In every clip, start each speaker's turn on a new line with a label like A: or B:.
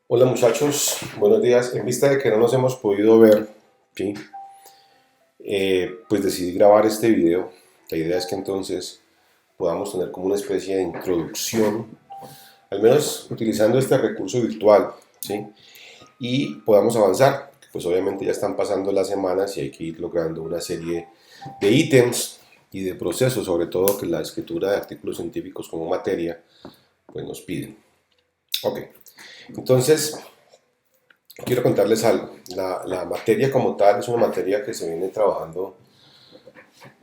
A: Hola muchachos, buenos días. En vista de que no nos hemos podido ver, ¿sí? Pues decidí grabar este video. La idea es que entonces podamos tener como una especie de introducción, al menos utilizando este recurso virtual, ¿sí? Y podamos avanzar. Pues obviamente ya están pasando las semanas y hay que ir logrando una serie de ítems y de procesos, sobre todo que la escritura de artículos científicos como materia, pues nos piden. Ok, entonces quiero contarles algo. La materia como tal es una materia que se viene trabajando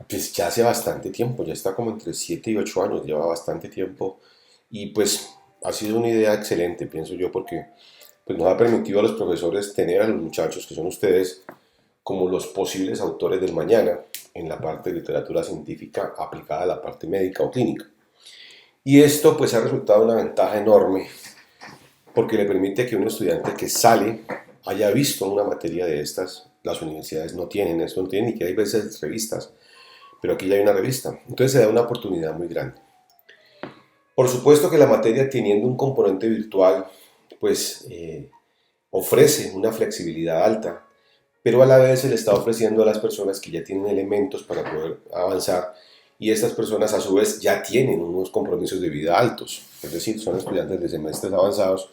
A: pues ya hace bastante tiempo, ya está como entre 7 y 8 años, lleva bastante tiempo y pues ha sido una idea excelente, pienso yo, porque pues nos ha permitido a los profesores tener a los muchachos que son ustedes como los posibles autores del mañana en la parte de literatura científica aplicada a la parte médica o clínica. Y esto pues ha resultado una ventaja enorme porque le permite que un estudiante que sale haya visto una materia de estas. Las universidades no tienen esto, no tienen ni que hay veces revistas, pero aquí ya hay una revista. Entonces se da una oportunidad muy grande. Por supuesto que la materia, teniendo un componente virtual, pues ofrece una flexibilidad alta, pero a la vez se le está ofreciendo a las personas que ya tienen elementos para poder avanzar y estas personas a su vez ya tienen unos compromisos de vida altos, es decir, son estudiantes de semestres avanzados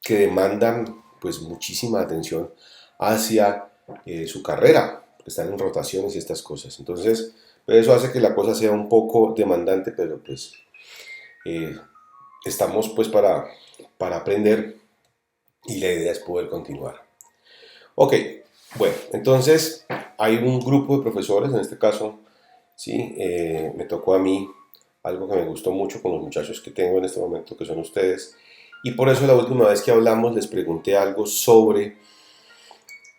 A: que demandan pues muchísima atención hacia su carrera, que están en rotaciones y estas cosas. Entonces, pues, eso hace que la cosa sea un poco demandante, pero pues eh, estamos pues para aprender y la idea es poder continuar. Ok, bueno, entonces hay un grupo de profesores, en este caso, sí, me tocó a mí algo que me gustó mucho con los muchachos que tengo en este momento, que son ustedes, y por eso la última vez que hablamos les pregunté algo sobre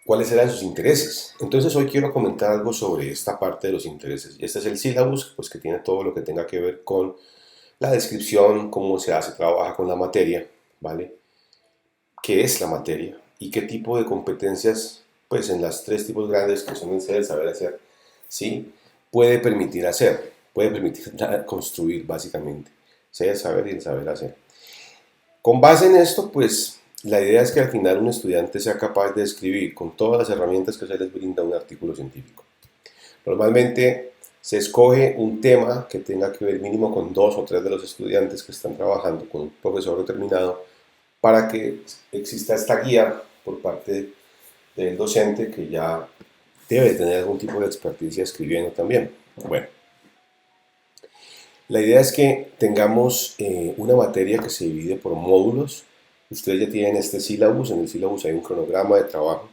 A: cuáles eran sus intereses. Entonces hoy quiero comentar algo sobre esta parte de los intereses. Este es el syllabus, pues que tiene todo lo que tenga que ver con la descripción, cómo se hace, trabaja con la materia, ¿vale? ¿Qué es la materia? Y qué tipo de competencias, pues en las tres tipos grandes que son el ser, el saber hacer, ¿sí? Puede permitir hacer, puede permitir construir básicamente. Ser, el saber y el saber hacer. Con base en esto, pues la idea es que al final un estudiante sea capaz de escribir con todas las herramientas que se les brinda un artículo científico. Normalmente se escoge un tema que tenga que ver mínimo con dos o tres de los estudiantes que están trabajando con un profesor determinado para que exista esta guía por parte del docente que ya debe tener algún tipo de experticia escribiendo también. Bueno, la idea es que tengamos una materia que se divide por módulos. Ustedes ya tienen este sílabus, en el sílabus hay un cronograma de trabajo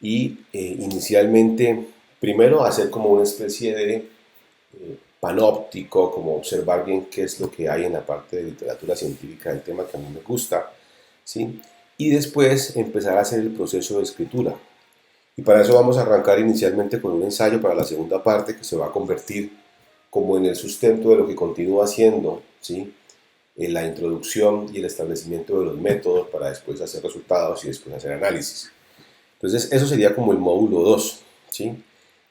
A: y inicialmente, primero hacer como una especie de panóptico, como observar bien qué es lo que hay en la parte de literatura científica del tema que a mí me gusta, ¿sí? Y después empezar a hacer el proceso de escritura. Y para eso vamos a arrancar inicialmente con un ensayo para la segunda parte que se va a convertir como en el sustento de lo que continúa haciendo, ¿sí? En la introducción y el establecimiento de los métodos para después hacer resultados y después hacer análisis. Entonces, eso sería como el módulo 2, ¿sí?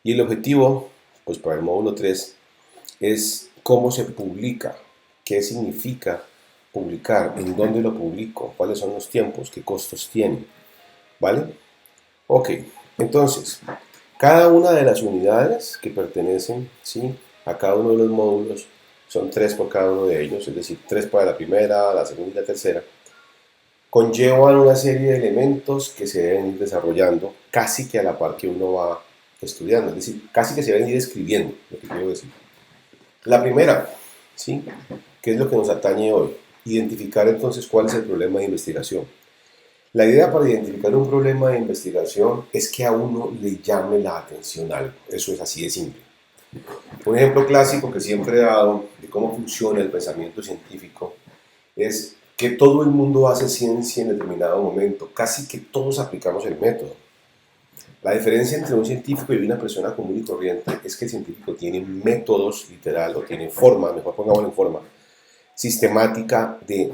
A: Y el objetivo, pues para el módulo 3 es cómo se publica, qué significa publicar, en dónde lo publico, cuáles son los tiempos, qué costos tiene, ¿vale? Ok, entonces, cada una de las unidades que pertenecen, ¿sí? A cada uno de los módulos, son tres por cada uno de ellos, es decir, tres para la primera, la segunda y la tercera, conllevan una serie de elementos que se deben ir desarrollando casi que a la par que uno va estudiando, es decir, casi que se deben ir escribiendo, lo que quiero decir. La primera, ¿sí? ¿Qué es lo que nos atañe hoy? Identificar entonces cuál es el problema de investigación. La idea para identificar un problema de investigación es que a uno le llame la atención algo. Eso es así de simple. Un ejemplo clásico que siempre he dado de cómo funciona el pensamiento científico es que todo el mundo hace ciencia en determinado momento. Casi que todos aplicamos el método. La diferencia entre un científico y una persona común y corriente es que el científico tiene métodos, literal, o tiene forma, mejor pongámoslo en forma, sistemática de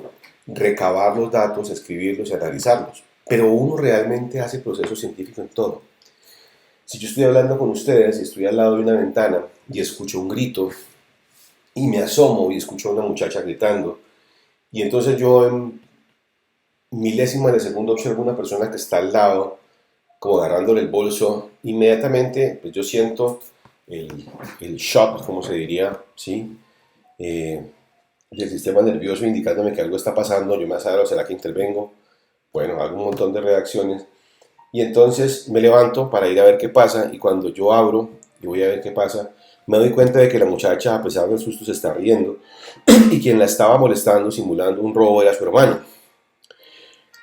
A: recabar los datos, escribirlos y analizarlos. Pero uno realmente hace proceso científico en todo. Si yo estoy hablando con ustedes y estoy al lado de una ventana y escucho un grito y me asomo y escucho a una muchacha gritando y entonces yo milésimas de segundo observo una persona que está al lado, como agarrándole el bolso, inmediatamente pues yo siento el shock, como se diría, ¿sí? Del sistema nervioso indicándome que algo está pasando, yo me asado, ¿será que intervengo? Bueno, hago un montón de reacciones y entonces me levanto para ir a ver qué pasa y cuando yo abro y voy a ver qué pasa, me doy cuenta de que la muchacha, a pesar del susto, se está riendo y quien la estaba molestando, simulando un robo, era su hermano.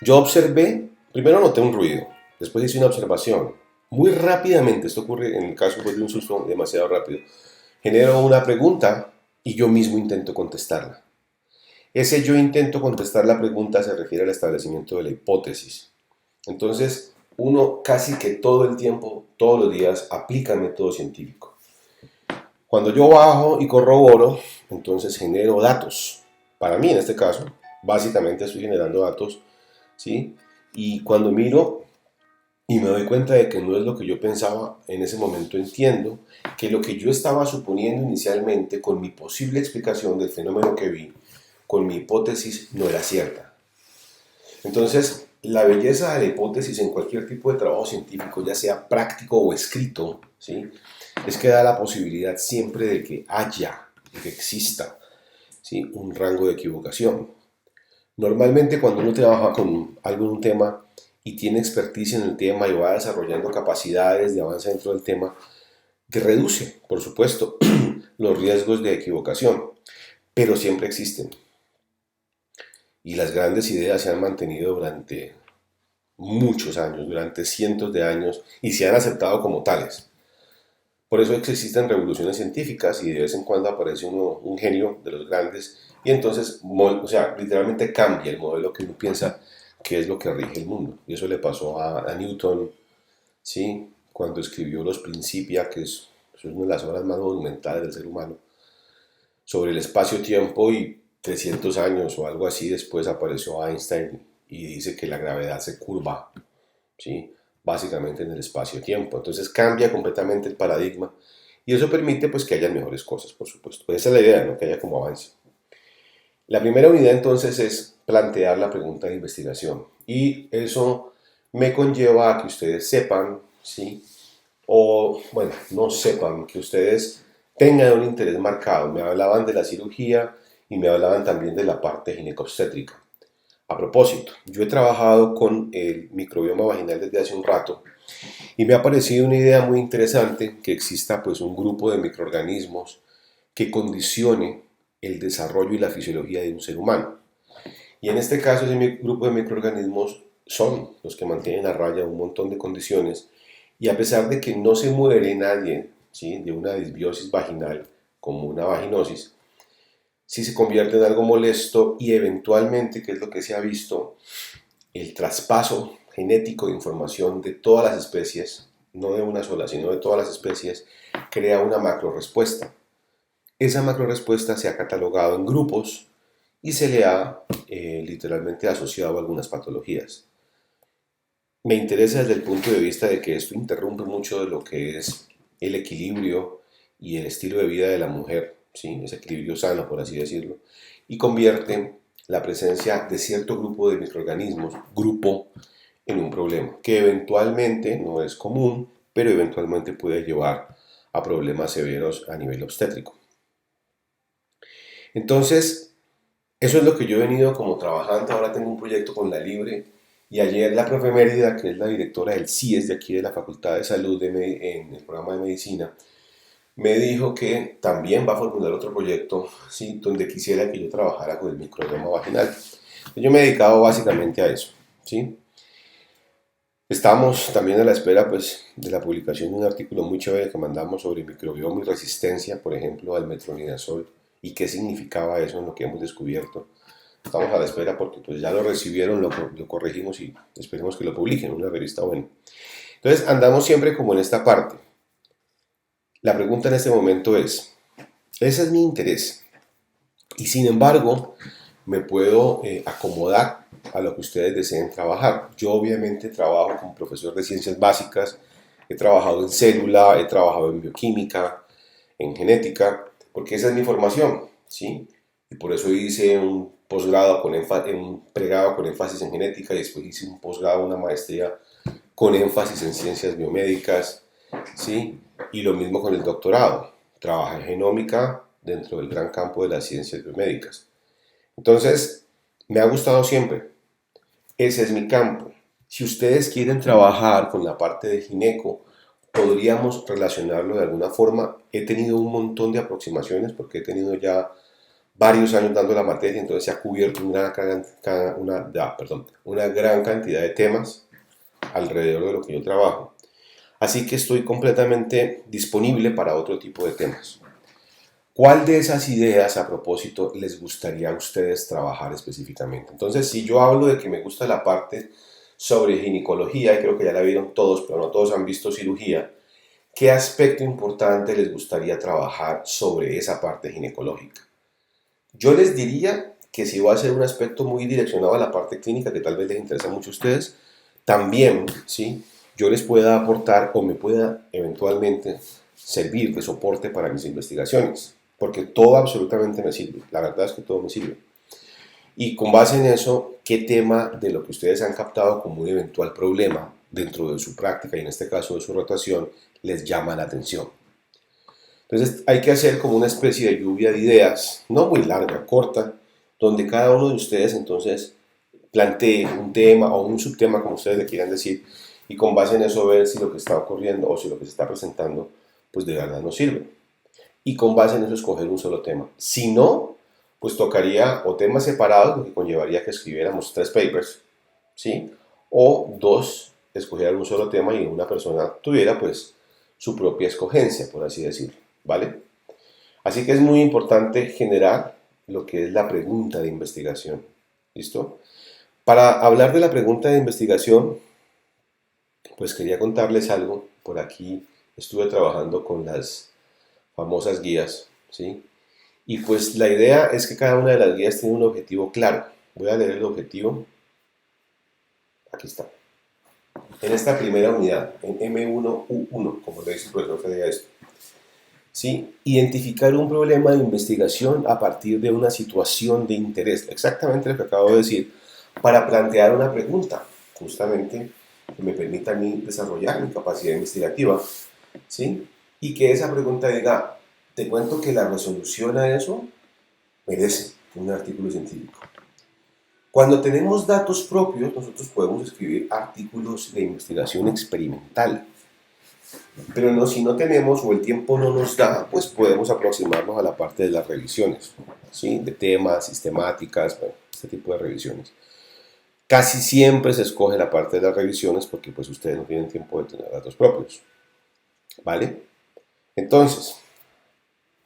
A: Yo observé, primero noté un ruido, después hice una observación. Muy rápidamente, esto ocurre en el caso pues, de un susto demasiado rápido, genero una pregunta y yo mismo intento contestarla. Ese yo intento contestar la pregunta se refiere al establecimiento de la hipótesis. Entonces, uno casi que todo el tiempo, todos los días, aplica el método científico. Cuando yo bajo y corroboro, entonces genero datos. Para mí, en este caso, básicamente estoy generando datos, ¿sí? Y cuando miro y me doy cuenta de que no es lo que yo pensaba, en ese momento entiendo que lo que yo estaba suponiendo inicialmente con mi posible explicación del fenómeno que vi, con mi hipótesis, no era cierta. Entonces, la belleza de la hipótesis en cualquier tipo de trabajo científico, ya sea práctico o escrito, ¿sí? Es que da la posibilidad siempre de que haya, de que exista, ¿sí? Un rango de equivocación. Normalmente cuando uno trabaja con algo en un tema y tiene experticia en el tema y va desarrollando capacidades de avance dentro del tema, que reduce, por supuesto, los riesgos de equivocación, pero siempre existen. Y las grandes ideas se han mantenido durante muchos años, durante cientos de años, y se han aceptado como tales. Por eso existen revoluciones científicas y de vez en cuando aparece un genio de los grandes y entonces, o sea, literalmente cambia el modelo que uno piensa que es lo que rige el mundo. Y eso le pasó a Newton, ¿sí? Cuando escribió Los Principia, que es una de las obras más monumentales del ser humano, sobre el espacio-tiempo y 300 años o algo así después apareció Einstein y dice que la gravedad se curva, ¿sí? Básicamente en el espacio-tiempo. Entonces cambia completamente el paradigma y eso permite pues que haya mejores cosas, por supuesto. Pues esa es la idea, ¿no? Que haya como avance. La primera unidad entonces es plantear la pregunta de investigación y eso me conlleva a que ustedes sepan, ¿sí? O bueno, no sepan, que ustedes tengan un interés marcado. Me hablaban de la cirugía y me hablaban también de la parte ginecobstétrica. A propósito, yo he trabajado con el microbioma vaginal desde hace un rato y me ha parecido una idea muy interesante que exista pues un grupo de microorganismos que condicione el desarrollo y la fisiología de un ser humano. Y en este caso ese grupo de microorganismos son los que mantienen a raya un montón de condiciones y a pesar de que no se muere nadie, ¿sí?, de una disbiosis vaginal como una vaginosis, sí se convierte en algo molesto y eventualmente, que es lo que se ha visto, el traspaso genético de información de todas las especies, no de una sola, sino de todas las especies, crea una macrorespuesta. Esa macrorespuesta se ha catalogado en grupos y se le ha literalmente asociado a algunas patologías. Me interesa desde el punto de vista de que esto interrumpe mucho de lo que es el equilibrio y el estilo de vida de la mujer, ¿sí? Ese equilibrio sano, por así decirlo, y convierte la presencia de cierto grupo de microorganismos, grupo, en un problema, que eventualmente no es común, pero eventualmente puede llevar a problemas severos a nivel obstétrico. Entonces, eso es lo que yo he venido como trabajando. Ahora tengo un proyecto con la Libre y ayer la profe Mérida, que es la directora del CIES de aquí de la Facultad de Salud en el programa de Medicina, me dijo que también va a formular otro proyecto, ¿sí?, donde quisiera que yo trabajara con el microbioma vaginal. Yo me he dedicado básicamente a eso, ¿sí? Estamos también a la espera pues, de la publicación de un artículo muy chévere que mandamos sobre microbioma y resistencia, por ejemplo, al metronidazol y qué significaba eso en lo que hemos descubierto. Estamos a la espera porque pues, ya lo recibieron, lo corregimos y esperemos que lo publiquen en una revista buena. Entonces andamos siempre como en esta parte. La pregunta en este momento es, ese es mi interés y sin embargo me puedo acomodar a lo que ustedes deseen trabajar. Yo obviamente trabajo como profesor de ciencias básicas, he trabajado en célula, he trabajado en bioquímica, en genética, porque esa es mi formación, ¿sí? Y por eso hice un posgrado un pregrado con énfasis en genética y después hice un posgrado, una maestría con énfasis en ciencias biomédicas, ¿sí? Y lo mismo con el doctorado. Trabajé en genómica dentro del gran campo de las ciencias biomédicas. Entonces, me ha gustado siempre. Ese es mi campo. Si ustedes quieren trabajar con la parte de gineco, podríamos relacionarlo de alguna forma. He tenido un montón de aproximaciones porque he tenido ya varios años dando la materia, entonces se ha cubierto una gran cantidad de temas alrededor de lo que yo trabajo. Así que estoy completamente disponible para otro tipo de temas. ¿Cuál de esas ideas a propósito les gustaría a ustedes trabajar específicamente? Entonces, si yo hablo de que me gusta la parte sobre ginecología, y creo que ya la vieron todos, pero no todos han visto cirugía, ¿qué aspecto importante les gustaría trabajar sobre esa parte ginecológica? Yo les diría que si va a ser un aspecto muy direccionado a la parte clínica, que tal vez les interesa mucho a ustedes, también, ¿sí? Yo les pueda aportar o me pueda eventualmente servir de soporte para mis investigaciones, porque todo absolutamente me sirve, la verdad es que todo me sirve. Y con base en eso, ¿qué tema de lo que ustedes han captado como un eventual problema dentro de su práctica y en este caso de su rotación les llama la atención? Entonces hay que hacer como una especie de lluvia de ideas, no muy larga, corta, donde cada uno de ustedes entonces plantee un tema o un subtema, como ustedes le quieran decir, y con base en eso ver si lo que está ocurriendo o si lo que se está presentando, pues de verdad nos sirve. Y con base en eso escoger un solo tema. Si no, pues tocaría o temas separados, lo que conllevaría que escribiéramos 3 papers, ¿sí? O 2, escoger un solo tema y una persona tuviera pues su propia escogencia, por así decirlo, ¿vale? Así que es muy importante generar lo que es la pregunta de investigación, ¿listo? Para hablar de la pregunta de investigación, pues quería contarles algo. Por aquí estuve trabajando con las famosas guías, ¿sí? Y pues la idea es que cada una de las guías tiene un objetivo claro. Voy a leer el objetivo. Aquí está. En esta primera unidad, en M1U1, como le dice el profesor Fede esto. ¿Sí? Identificar un problema de investigación a partir de una situación de interés. Exactamente lo que acabo de decir. Para plantear una pregunta, justamente, que me permita a mí desarrollar mi capacidad investigativa. ¿Sí? Y que esa pregunta diga, te cuento que la resolución a eso merece un artículo científico. Cuando tenemos datos propios, nosotros podemos escribir artículos de investigación experimental. Pero no, si no tenemos o el tiempo no nos da, pues podemos aproximarnos a la parte de las revisiones, ¿sí? De temas, sistemáticas, bueno, este tipo de revisiones. Casi siempre se escoge la parte de las revisiones porque pues ustedes no tienen tiempo de tener datos propios, ¿vale? Entonces,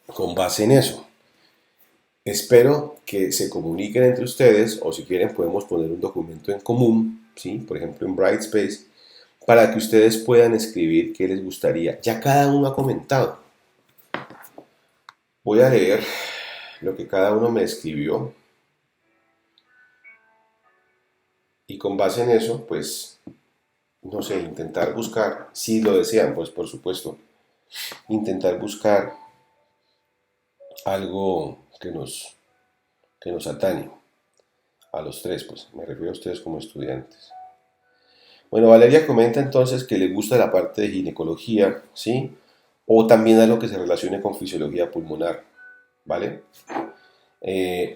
A: con base en eso, espero que se comuniquen entre ustedes o si quieren podemos poner un documento en común, ¿sí? Por ejemplo en Brightspace, para que ustedes puedan escribir qué les gustaría. Ya cada uno ha comentado. Voy a leer lo que cada uno me escribió y con base en eso, pues, no sé, intentar buscar, si lo desean, pues por supuesto, intentar buscar algo que nos atañe a los tres, pues me refiero a ustedes como estudiantes. Bueno, Valeria comenta entonces que le gusta la parte de ginecología, ¿sí? O también algo que se relacione con fisiología pulmonar, ¿vale?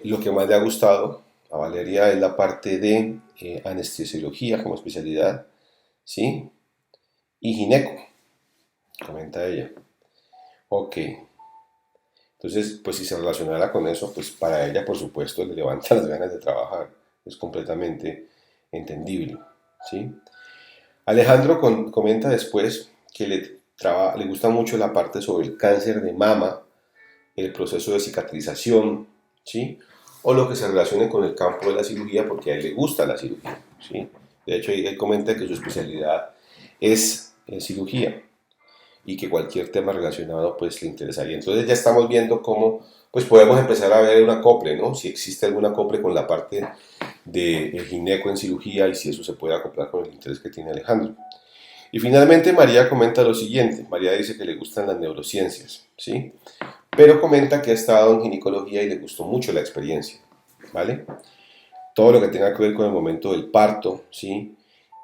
A: Lo que más le ha gustado a Valeria es la parte de anestesiología como especialidad, ¿sí? Y gineco, comenta ella. Ok, entonces, pues si se relacionara con eso, pues para ella, por supuesto, le levanta las ganas de trabajar. Es completamente entendible, ¿sí? Alejandro comenta después que le gusta mucho la parte sobre el cáncer de mama, el proceso de cicatrización, ¿sí? O lo que se relacione con el campo de la cirugía, porque a él le gusta la cirugía, ¿sí? De hecho, él comenta que su especialidad es cirugía y que cualquier tema relacionado pues le interesaría. Entonces ya estamos viendo cómo pues podemos empezar a ver un acople, ¿no? Si existe algún acople con la parte de gineco en cirugía y si eso se puede acoplar con el interés que tiene Alejandro. Y finalmente María comenta lo siguiente. María dice que le gustan las neurociencias, ¿sí? Pero comenta que ha estado en ginecología y le gustó mucho la experiencia. ¿vale? Todo lo que tenga que ver con el momento del parto, ¿sí?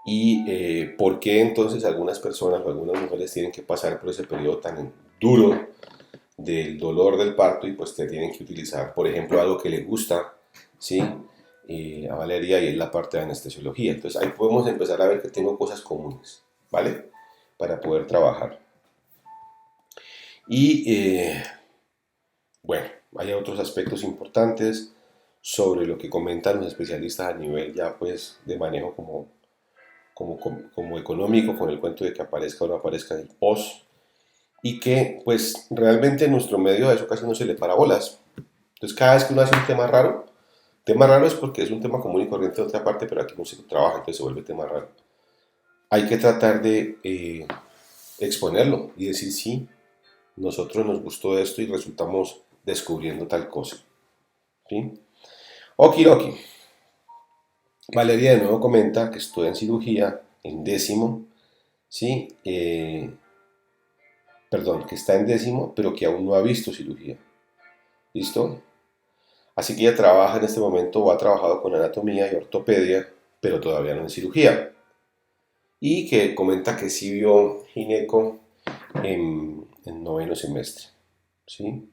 A: Y por qué entonces algunas personas o algunas mujeres tienen que pasar por ese periodo tan duro del dolor del parto y pues te tienen que utilizar, por ejemplo, algo que les gusta, ¿sí? A Valeria y es la parte de anestesiología. Entonces ahí podemos empezar a ver que tengo cosas comunes, ¿vale? Para poder trabajar. Y bueno, hay otros aspectos importantes sobre lo que comentan los especialistas a nivel ya pues de manejo como económico, con el cuento de que aparezca o no aparezca en el post, y que pues realmente en nuestro medio a eso casi no se le para bolas. Entonces cada vez que uno hace un tema raro es porque es un tema común y corriente de otra parte, pero aquí no se trabaja, entonces se vuelve tema raro. Hay que tratar de exponerlo y decir sí, nosotros nos gustó esto y resultamos descubriendo tal cosa. ¿Sí? Okidoki. Valeria de nuevo comenta que estudia en cirugía en décimo, ¿sí? Perdón, que está en décimo, pero que aún no ha visto cirugía. ¿Listo? Así que ella trabaja en este momento o ha trabajado con anatomía y ortopedia, pero todavía no en cirugía. Y que comenta que sí vio gineco en noveno semestre. ¿Sí?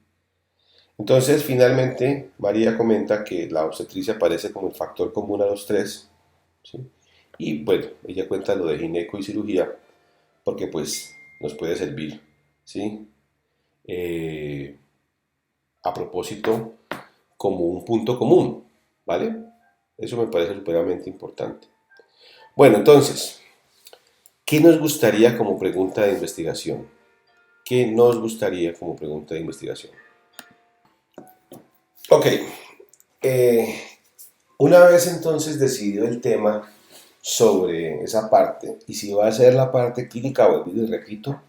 A: Entonces, finalmente, María comenta que la obstetricia aparece como el factor común a los tres. ¿Sí? Y bueno, ella cuenta lo de gineco y cirugía porque pues nos puede servir. ¿Sí? Eh, a propósito, como un punto común. ¿Vale? Eso me parece supremamente importante. Bueno, entonces, ¿qué nos gustaría como pregunta de investigación? ¿Qué nos gustaría como pregunta de investigación? Ok, eh, una vez entonces decidido el tema sobre esa parte, y si va a ser la parte clínica, vuelvo y repito,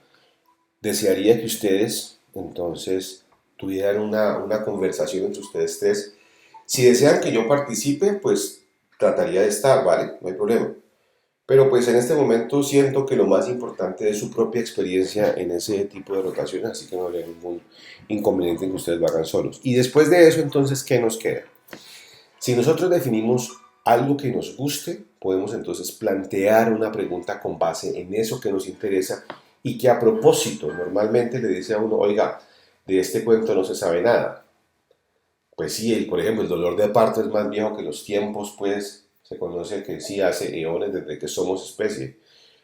A: desearía que ustedes entonces tuvieran una conversación entre ustedes tres. Si desean que yo participe, pues trataría de estar, ¿vale? No hay problema. Pero pues en este momento siento que lo más importante es su propia experiencia en ese tipo de rotaciones, así que no habría ningún inconveniente en que ustedes lo hagan solos. Y después de eso, entonces, ¿qué nos queda? Si nosotros definimos algo que nos guste, podemos entonces plantear una pregunta con base en eso que nos interesa y que a propósito normalmente le dice a uno, oiga, de este cuento no se sabe nada. Pues sí, por ejemplo, el dolor de parto es más viejo que los tiempos, pues se conoce que sí hace eones desde que somos especie.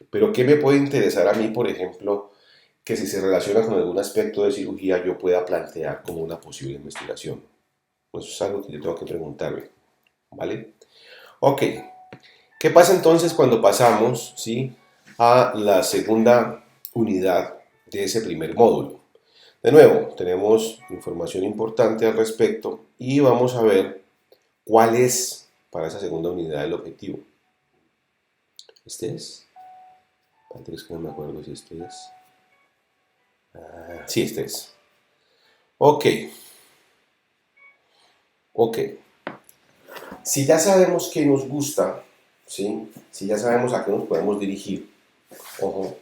A: Pero ¿qué me puede interesar a mí, por ejemplo, que si se relaciona con algún aspecto de cirugía yo pueda plantear como una posible investigación? Pues eso es algo que yo tengo que preguntarme, ¿vale? Ok, ¿qué pasa entonces cuando pasamos, ¿sí?, a la segunda unidad de ese primer módulo? De nuevo, tenemos información importante al respecto y vamos a ver cuál es para esa segunda unidad el objetivo. ¿Este es? Es que no me acuerdo si este es. Sí, este es. Ok, ok. Si ya sabemos qué nos gusta, ¿sí? Si ya sabemos a qué nos podemos dirigir, ojo,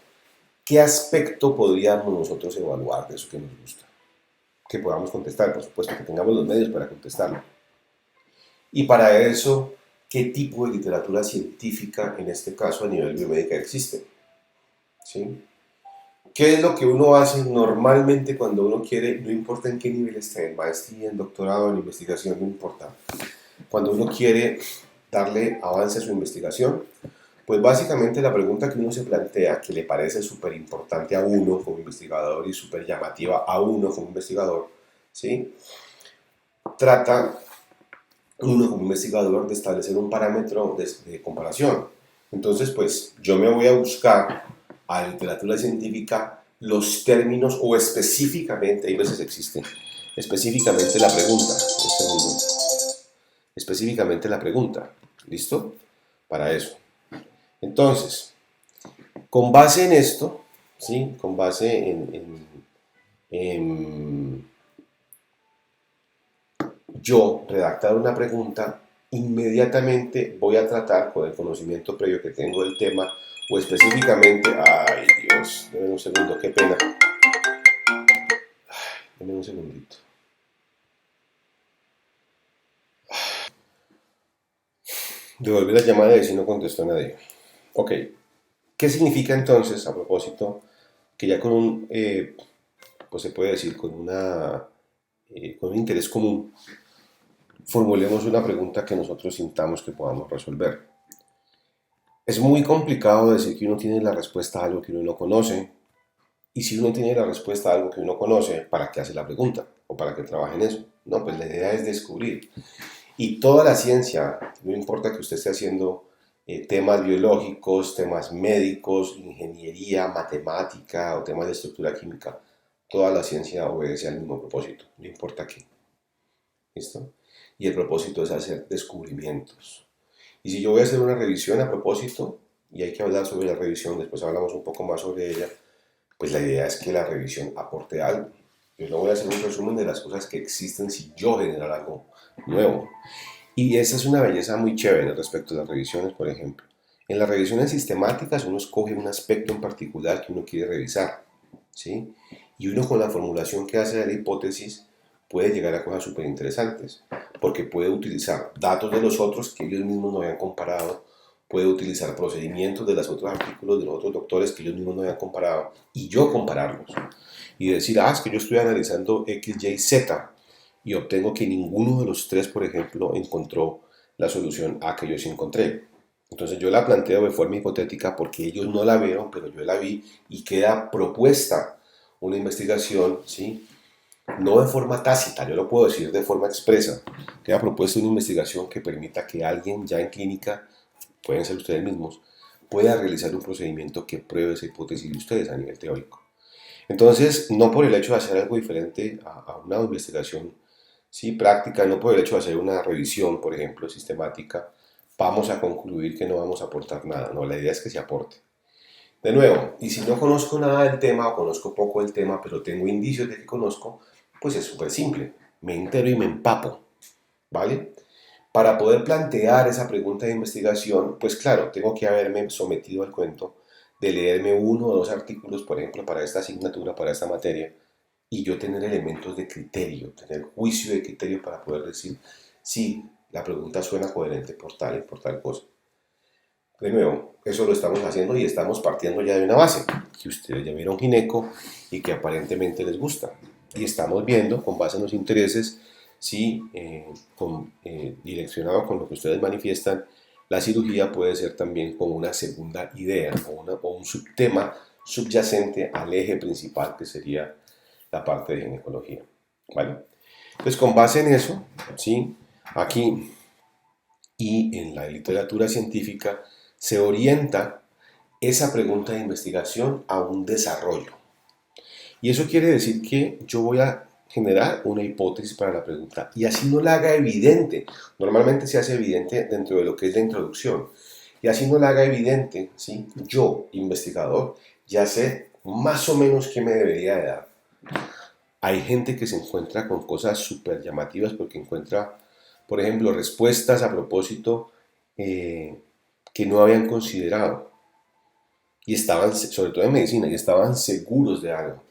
A: ¿qué aspecto podríamos nosotros evaluar de eso que nos gusta? Que podamos contestar, por supuesto, que tengamos los medios para contestarlo. Y para eso, ¿qué tipo de literatura científica, en este caso a nivel biomédica, existe? ¿Sí? ¿Qué es lo que uno hace normalmente cuando uno quiere, no importa en qué nivel esté, en maestría, en doctorado, en investigación, no importa, cuando uno quiere darle avance a su investigación? Pues básicamente la pregunta que uno se plantea, que le parece súper importante a uno como investigador y súper llamativa a uno como investigador, ¿sí? Trata uno como investigador de establecer un parámetro de comparación. Entonces, pues yo me voy a buscar a la literatura científica los términos o específicamente, hay veces existen, específicamente la pregunta, un segundo, específicamente la pregunta, ¿listo? Para eso. Entonces, con base en esto, ¿sí? Con base en yo redactar una pregunta, inmediatamente voy a tratar con el conocimiento previo que tengo del tema o específicamente, ay Dios, denme un segundo, qué pena, denme un segundito. Devolví la llamada y si no contestó nadie. Ok, ¿qué significa entonces, a propósito, que ya con un, pues se puede decir, con un interés común, formulemos una pregunta que nosotros sintamos que podamos resolver? Es muy complicado decir que uno tiene la respuesta a algo que uno no conoce, y si uno tiene la respuesta a algo que uno conoce, ¿para qué hace la pregunta? ¿O para qué trabaja en eso? No, pues la idea es descubrir. Y toda la ciencia, no importa que usted esté haciendo temas biológicos, temas médicos, ingeniería, matemática o temas de estructura química, toda la ciencia obedece al mismo propósito, no importa qué. ¿Listo? Y el propósito es hacer descubrimientos. Y si yo voy a hacer una revisión a propósito, y hay que hablar sobre la revisión, después hablamos un poco más sobre ella, pues la idea es que la revisión aporte algo. Yo no voy a hacer un resumen de las cosas que existen si yo generar algo nuevo. Y esa es una belleza muy chévere respecto a las revisiones, por ejemplo. En las revisiones sistemáticas uno escoge un aspecto en particular que uno quiere revisar, ¿sí? Y uno con la formulación que hace de la hipótesis puede llegar a cosas súper interesantes, porque puede utilizar datos de los otros que ellos mismos no habían comparado, puede utilizar procedimientos de los otros artículos de los otros doctores que ellos mismos no habían comparado, y yo compararlos. Y decir, es que yo estoy analizando X, Y, Z, y obtengo que ninguno de los tres, por ejemplo, encontró la solución A que yo sí encontré. Entonces yo la planteo de forma hipotética porque ellos no la vieron, pero yo la vi y queda propuesta una investigación, ¿sí? No de forma tácita, yo lo puedo decir de forma expresa. Queda propuesta una investigación que permita que alguien ya en clínica, pueden ser ustedes mismos, pueda realizar un procedimiento que pruebe esa hipótesis de ustedes a nivel teórico. Entonces, no por el hecho de hacer algo diferente a una investigación, sí, práctica, no por el hecho de hacer una revisión, por ejemplo, sistemática, vamos a concluir que no vamos a aportar nada. No, la idea es que se aporte. De nuevo, y si no conozco nada del tema o conozco poco del tema, pero tengo indicios de que conozco, pues es súper simple. Me entero y me empapo, ¿vale? Para poder plantear esa pregunta de investigación, pues claro, tengo que haberme sometido al cuento de leerme uno o dos artículos, por ejemplo, para esta asignatura, para esta materia, y yo tener elementos de criterio, tener juicio de criterio para poder decir, sí, la pregunta suena coherente por tal cosa. De nuevo, eso lo estamos haciendo y estamos partiendo ya de una base, que ustedes ya vieron gineco y que aparentemente les gusta. Y estamos viendo, con base en los intereses, si direccionado con lo que ustedes manifiestan, la cirugía puede ser también como una segunda idea o un subtema subyacente al eje principal que sería la parte de ginecología. ¿Vale? Entonces, con base en eso, ¿sí? Aquí y en la literatura científica se orienta esa pregunta de investigación a un desarrollo. Y eso quiere decir que yo voy a generar una hipótesis para la pregunta y así no la haga evidente. Normalmente se hace evidente dentro de lo que es la introducción. Y así no la haga evidente, ¿sí? Yo, investigador, ya sé más o menos qué me debería de dar. Hay gente que se encuentra con cosas súper llamativas porque encuentra, por ejemplo, respuestas a propósito que no habían considerado y estaban, sobre todo en medicina, y estaban seguros de algo.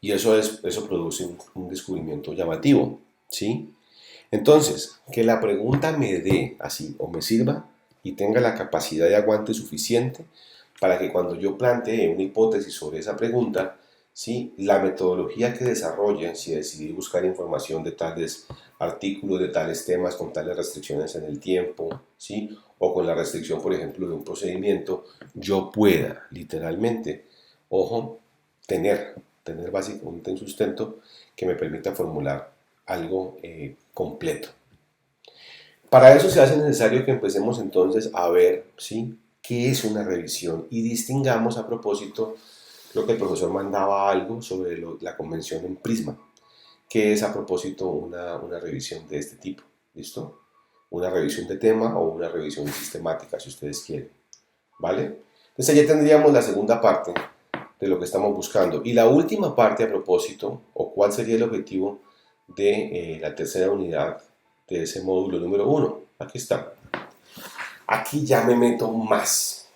A: Y eso produce un descubrimiento llamativo, ¿sí? Entonces, que la pregunta me dé así o me sirva y tenga la capacidad de aguante suficiente para que cuando yo plantee una hipótesis sobre esa pregunta, ¿sí? La metodología que desarrolle, si decidí buscar información de tales artículos, de tales temas, con tales restricciones en el tiempo, ¿sí? O con la restricción, por ejemplo, de un procedimiento, yo pueda literalmente, ojo, tener básicamente un sustento que me permita formular algo completo. Para eso se hace necesario que empecemos entonces a ver, ¿sí? ¿Qué es una revisión? Y distingamos a propósito, creo que el profesor mandaba algo sobre la convención en Prisma, que es a propósito una revisión de este tipo, ¿listo? Una revisión de tema o una revisión sistemática, si ustedes quieren, ¿vale? Entonces ya tendríamos la segunda parte de lo que estamos buscando. Y la última parte a propósito, o cuál sería el objetivo de la tercera unidad de ese módulo número 1. Aquí está. Aquí ya me meto más.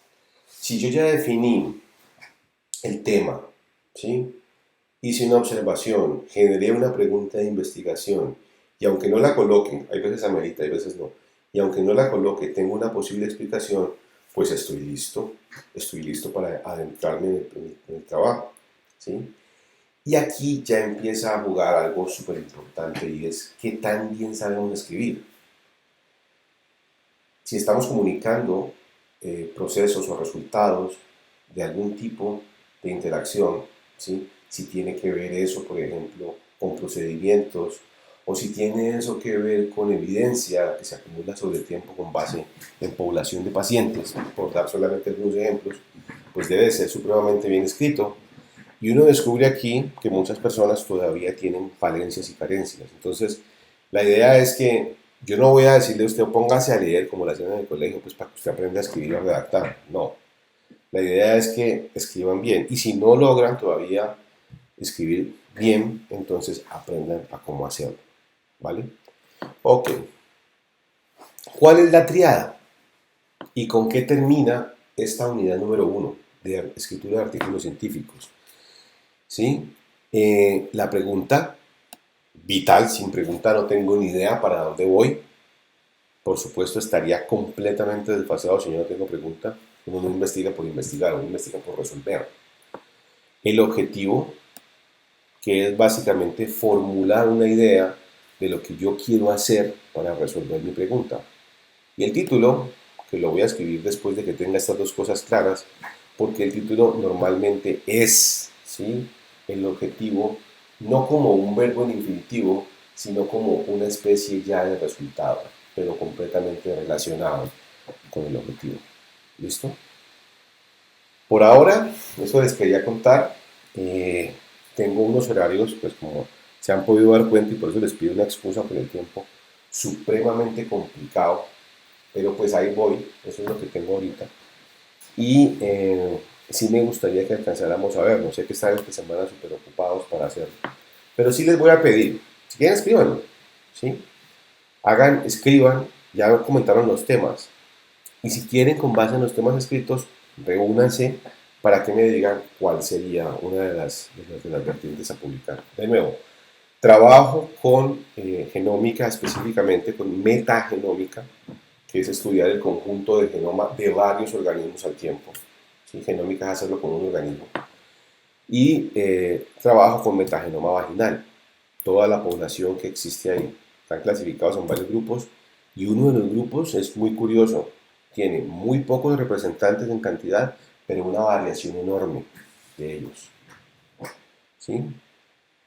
A: Si yo ya definí el tema, ¿sí? Hice una observación, generé una pregunta de investigación, y aunque no la coloquen, hay veces amerita, hay veces no, y aunque no la coloque, tengo una posible explicación, pues estoy listo para adentrarme en el trabajo, ¿sí? Y aquí ya empieza a jugar algo súper importante y es qué tan bien sabemos escribir. Si estamos comunicando procesos o resultados de algún tipo de interacción, ¿sí? Si tiene que ver eso, por ejemplo, con procedimientos, o si tiene eso que ver con evidencia que se acumula sobre el tiempo con base en población de pacientes, por dar solamente algunos ejemplos, pues debe ser supremamente bien escrito. Y uno descubre aquí que muchas personas todavía tienen falencias y carencias. Entonces, la idea es que yo no voy a decirle a usted póngase a leer como lo hacen en el colegio, pues para que usted aprenda a escribir o a redactar. No. La idea es que escriban bien. Y si no logran todavía escribir bien, entonces aprendan a cómo hacerlo. ¿Vale? Ok. ¿Cuál es la triada? ¿Y con qué termina esta unidad número 1 de escritura de artículos científicos? ¿Sí? La pregunta vital, sin pregunta no tengo ni idea para dónde voy. Por supuesto estaría completamente desfasado si yo no tengo pregunta. Uno no investiga por investigar, uno investiga por resolver. El objetivo, que es básicamente formular una idea de lo que yo quiero hacer para resolver mi pregunta. Y el título, que lo voy a escribir después de que tenga estas dos cosas claras, porque el título normalmente es, ¿sí?, el objetivo, no como un verbo en infinitivo, sino como una especie ya de resultado, pero completamente relacionado con el objetivo. ¿Listo? Por ahora, eso les quería contar. Tengo unos horarios, pues como se han podido dar cuenta y por eso les pido una excusa por el tiempo, supremamente complicado, pero pues ahí voy, eso es lo que tengo ahorita. Y sí me gustaría que alcanzáramos a ver, no sé que están esta semana súper ocupados para hacerlo, pero sí les voy a pedir, si quieren escríbanlo, ¿sí? Escriban, ya comentaron los temas, y si quieren con base en los temas escritos, reúnanse para que me digan cuál sería una de las vertientes a publicar. De nuevo, trabajo con genómica, específicamente con metagenómica, que es estudiar el conjunto del genoma de varios organismos al tiempo. ¿Sí? Genómica es hacerlo con un organismo. Y trabajo con metagenoma vaginal, toda la población que existe ahí. Están clasificados en varios grupos y uno de los grupos es muy curioso. Tiene muy pocos representantes en cantidad, pero una variación enorme de ellos. ¿Sí?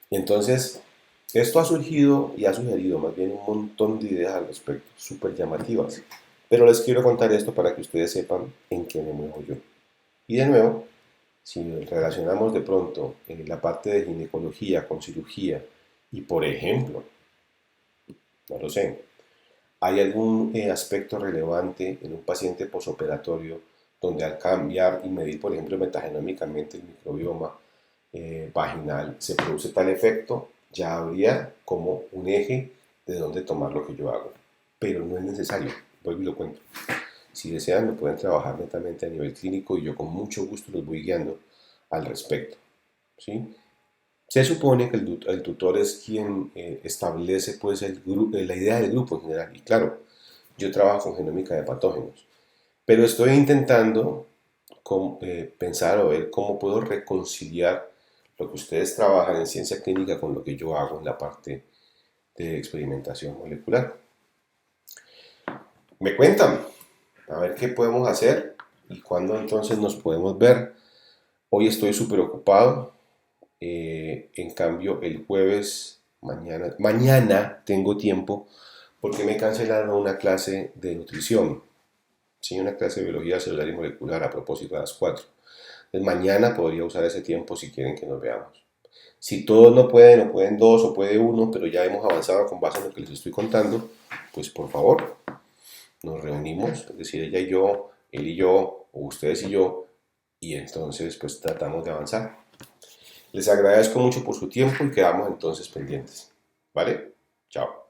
A: Entonces, esto ha surgido y ha sugerido más bien un montón de ideas al respecto, súper llamativas. Pero les quiero contar esto para que ustedes sepan en qué me muevo yo. Y de nuevo, si relacionamos de pronto la parte de ginecología con cirugía y por ejemplo, no lo sé, hay algún aspecto relevante en un paciente posoperatorio donde al cambiar y medir, por ejemplo, metagenómicamente el microbioma vaginal se produce tal efecto, ya habría como un eje de dónde tomar lo que yo hago. Pero no es necesario, vuelvo y lo cuento. Si desean, lo pueden trabajar netamente a nivel clínico y yo con mucho gusto los voy guiando al respecto. ¿Sí? Se supone que el tutor es quien establece pues, la idea del grupo en general. Y claro, yo trabajo con genómica de patógenos, pero estoy intentando pensar o ver cómo puedo reconciliar lo que ustedes trabajan en ciencia clínica con lo que yo hago en la parte de experimentación molecular. Me cuentan, a ver qué podemos hacer y cuándo entonces nos podemos ver. Hoy estoy súper ocupado, en cambio el jueves, mañana tengo tiempo porque me cancelaron una clase de nutrición, ¿sí? Una clase de biología celular y molecular a propósito de las 4. Entonces mañana podría usar ese tiempo si quieren que nos veamos. Si todos no pueden, o pueden dos, o puede uno, pero ya hemos avanzado con base en lo que les estoy contando, pues por favor, nos reunimos, es decir, ella y yo, él y yo, o ustedes y yo, y entonces pues tratamos de avanzar. Les agradezco mucho por su tiempo y quedamos entonces pendientes. ¿Vale? Chao.